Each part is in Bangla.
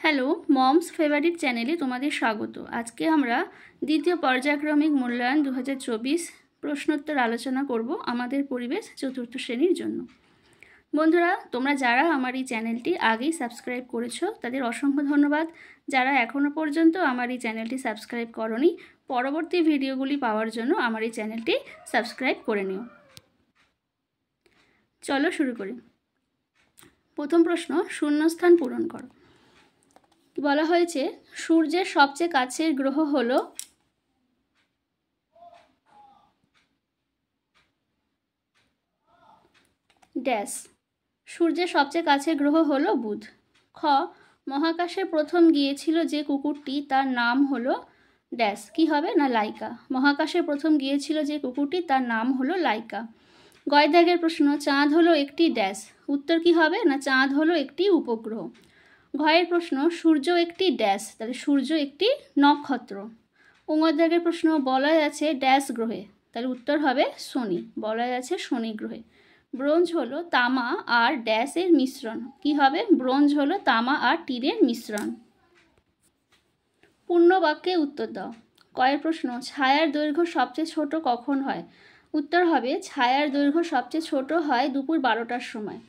হ্যালো, মমস ফেভারিট চ্যানেলে তোমাদের স্বাগত। আজকে আমরা দ্বিতীয় পর্যায়ক্রমিক মূল্যায়ন 2024 প্রশ্নোত্তর আলোচনা করব আমাদের পরিবেশ চতুর্থ শ্রেণীর জন্য। বন্ধুরা, তোমরা যারা আমার এই চ্যানেলটি আগেই সাবস্ক্রাইব করেছো তাদের অসংখ্য ধন্যবাদ। যারা এখনও পর্যন্ত আমার এই চ্যানেলটি সাবস্ক্রাইব করোনি, পরবর্তী ভিডিওগুলি পাওয়ার জন্য আমার এই চ্যানেলটি সাবস্ক্রাইব করে নিও। চলো শুরু করি। প্রথম প্রশ্ন, শূন্যস্থান পূরণ করো। বলা হয়েছে সূর্যের সবচেয়ে কাছের গ্রহ হলো ড্যাশ। সূর্যের সবচেয়ে কাছের গ্রহ হলো বুধ। খ, মহাকাশে প্রথম গিয়েছিল যে কুকুরটি তার নাম হলো ড্যাশ। কি হবে না লাইকা। মহাকাশে প্রথম গিয়েছিল যে কুকুরটি তার নাম হলো লাইকা। গয় দাগের প্রশ্ন, চাঁদ হলো একটি ড্যাশ। উত্তর কি হবে না চাঁদ হলো একটি উপগ্রহ। ঘয়ের প্রশ্ন, সূর্য একটি ড্যাশ। তাহলে সূর্য একটি নক্ষত্র। উঙর দাগের প্রশ্ন, বলয় আছে ড্যাশ গ্রহে। তাহলে উত্তর হবে শনি। বলয় আছে শনি গ্রহে। ব্রোঞ্জ হলো তামা আর ড্যাশের মিশ্রণ। কি হবে? ব্রোঞ্জ হলো তামা আর টিনের মিশ্রণ। পূর্ণ বাক্যে উত্তর দাও। কয়ের প্রশ্ন, ছায়ার দৈর্ঘ্য সবচেয়ে ছোট কখন হয়? উত্তর হবে ছায়ার দৈর্ঘ্য সবচেয়ে ছোট হয় দুপুর 12টার সময়।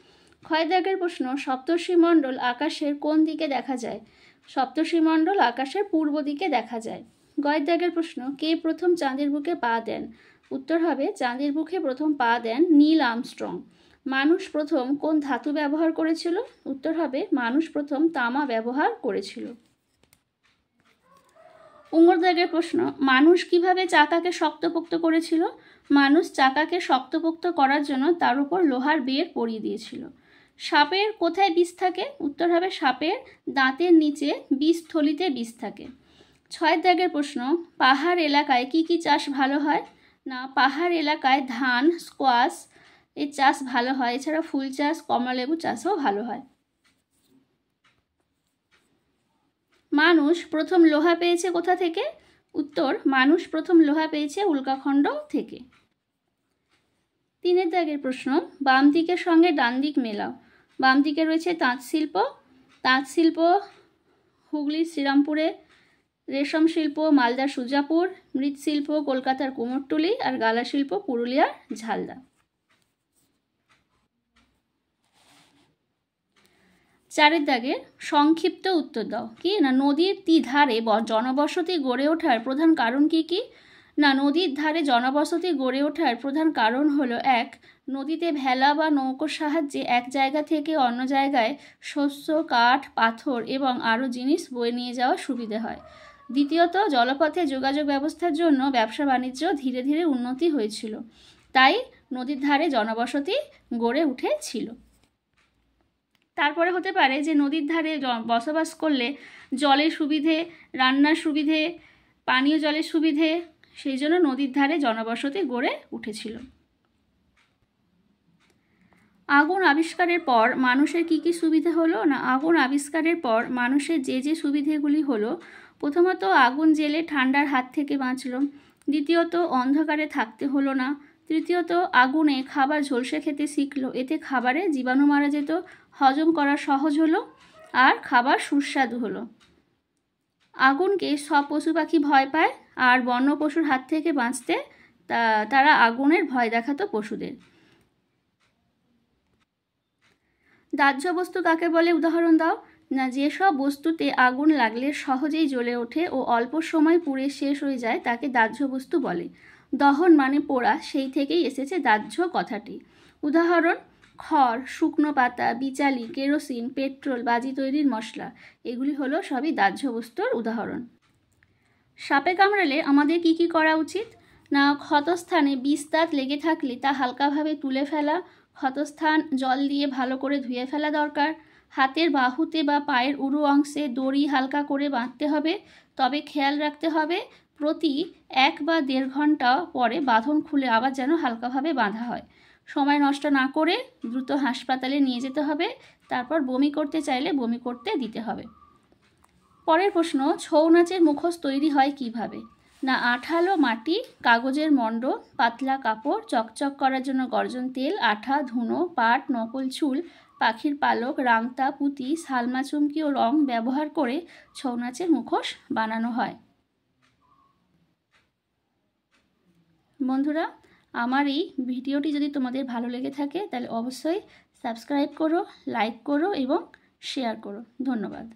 ক্ষয় দাগের প্রশ্ন, সপ্তর্ষিমণ্ডল আকাশের কোন দিকে দেখা যায়? সপ্তর্ষিমণ্ডল আকাশের পূর্ব দিকে দেখা যায়। গয় দাগের প্রশ্ন, কে প্রথম চাঁদের বুকে পা দেন? উত্তর হবে চাঁদের বুকে প্রথম পা দেন নীল আর্মস্ট্রং। মানুষ প্রথম কোন ধাতু ব্যবহার করেছিল? উত্তর হবে মানুষ প্রথম তামা ব্যবহার করেছিল। উঙর দাগের প্রশ্ন, মানুষ কিভাবে চাকাকে শক্তপোক্ত করেছিল? মানুষ চাকাকে শক্তপোক্ত করার জন্য তার উপর লোহার বেড় পরিয়ে দিয়েছিল। সাপের কোথায় বিষ থাকে? উত্তর হবে সাপের দাঁতের নিচে বিষথলিতে বিষ থাকে। ছয় দাগের প্রশ্ন, পাহাড় এলাকায় কি কি চাষ ভালো হয়? না, পাহাড় এলাকায় ধান, স্কোয়াশ এর চাষ ভালো হয়। এছাড়া ফুল চাষ, কমলালেবু চাষও ভালো হয়। মানুষ প্রথম লোহা পেয়েছে কোথা থেকে? উত্তর, মানুষ প্রথম লোহা পেয়েছে উল্কাখণ্ড থেকে। তিনের দাগের প্রশ্ন, বাম দিকের সঙ্গে ডান দিক মেলাও। বাম দিকে রয়েছে তাঁত শিল্প। তাঁত শিল্প হুগলির শ্রীরামপুরে, রেশম শিল্প মালদার সুজাপুর, মৃৎশিল্প কলকাতার কুমোরটুলি, আর গালা শিল্প পুরুলিয়ার ঝালদা। চারের দাগের সংক্ষিপ্ত উত্তর দাও। কি না, নদীর ধারে জনবসতি গড়ে ওঠার প্রধান কারণ কি কি? না, নদীর ধারে জনবসতি গড়ে ওঠার প্রধান কারণ হলো, এক, নদীতে ভেলা বা নৌকোর সাহায্যে এক জায়গা থেকে অন্য জায়গায় শস্য, কাঠ, পাথর এবং আরও জিনিস বয়ে নিয়ে যাওয়া সুবিধে হয়। দ্বিতীয়ত, জলপথে যোগাযোগ ব্যবস্থার জন্য ব্যবসা বাণিজ্য ধীরে ধীরে উন্নতি হয়েছিল, তাই নদীর ধারে জনবসতি গড়ে উঠেছিল। তারপরে হতে পারে যে নদীর ধারে বসবাস করলে জলের সুবিধে, রান্নার সুবিধে, পানীয় জলের সুবিধে, সেই জন্য নদীর ধারে জনবসতি গড়ে উঠেছিল। আগুন আবিষ্কারের পর মানুষের কি কি সুবিধে হলো? না, আগুন আবিষ্কারের পর মানুষের যে সুবিধেগুলি হলো, প্রথমত আগুন জ্বেলে ঠান্ডার হাত থেকে বাঁচল। দ্বিতীয়ত, অন্ধকারে থাকতে হলো না। তৃতীয়ত, আগুনে খাবার ঝলসে খেতে শিখলো। এতে খাবারে জীবাণু মারা যেত, হজম করা সহজ হলো, আর খাবার সুস্বাদু হলো। আগুনকে সব পশু পাখি ভয় পায়, আর বন্য পশুর হাত থেকে বাঁচতে তারা আগুনের ভয় দেখাতো পশুদের। দাহ্য বস্তু কাকে বলে? উদাহরণ দাও। না, যেসব বস্তুতে আগুন লাগলে সহজেই জ্বলে ওঠে ও অল্প সময় পুড়ে শেষ হয়ে যায় তাকে দাহ্য বস্তু বলে। দহন মানে পোড়া, সেই থেকেই এসেছে দাহ্য কথাটি। উদাহরণ, খড়, শুকনো পাতা, বিচালি, কেরোসিন, পেট্রোল, বাজি তৈরির মশলা, এগুলি হলো সবই দাহ্য বস্তুর উদাহরণ। সাপে কামড়ালে আমাদের কি কি করা উচিত? না, ক্ষতস্থানে বিষ দাঁত লেগে থাকলে তা হালকাভাবে তুলে ফেলা, ক্ষতস্থান জল দিয়ে ভালো করে ধুয়ে ফেলা দরকার। হাতের বাহুতে বা পায়ের উরু অংশে দড়ি হালকা করে বাঁধতে হবে। তবে খেয়াল রাখতে হবে প্রতি 1 বা 1.5 ঘন্টা পরে বাঁধন খুলে আবার যেন হালকাভাবে বাঁধা হয়। সময় নষ্ট না করে দ্রুত হাসপাতালে নিয়ে যেতে হবে। তারপর বমি করতে চাইলে বমি করতে দিতে হবে। পরের প্রশ্ন, ছৌ নাচের মুখোশ তৈরি হয় কিভাবে? না, আঠালো মাটি, কাগজের মণ্ড, পাতলা কাপড়, চকচক করার জন্য গর্জন তেল, আঠা, ধুনো, পাট, নকল চুল, পাখির পালক, রাংতা, পুঁতি, সালমাচুমকি ও রং ব্যবহার করে ছৌ নাচের মুখোশ বানানো হয়। বন্ধুরা, আমার এই ভিডিওটি যদি তোমাদের ভালো লেগে থাকে তাহলে অবশ্যই সাবস্ক্রাইব করো, লাইক করো এবং শেয়ার করো। ধন্যবাদ।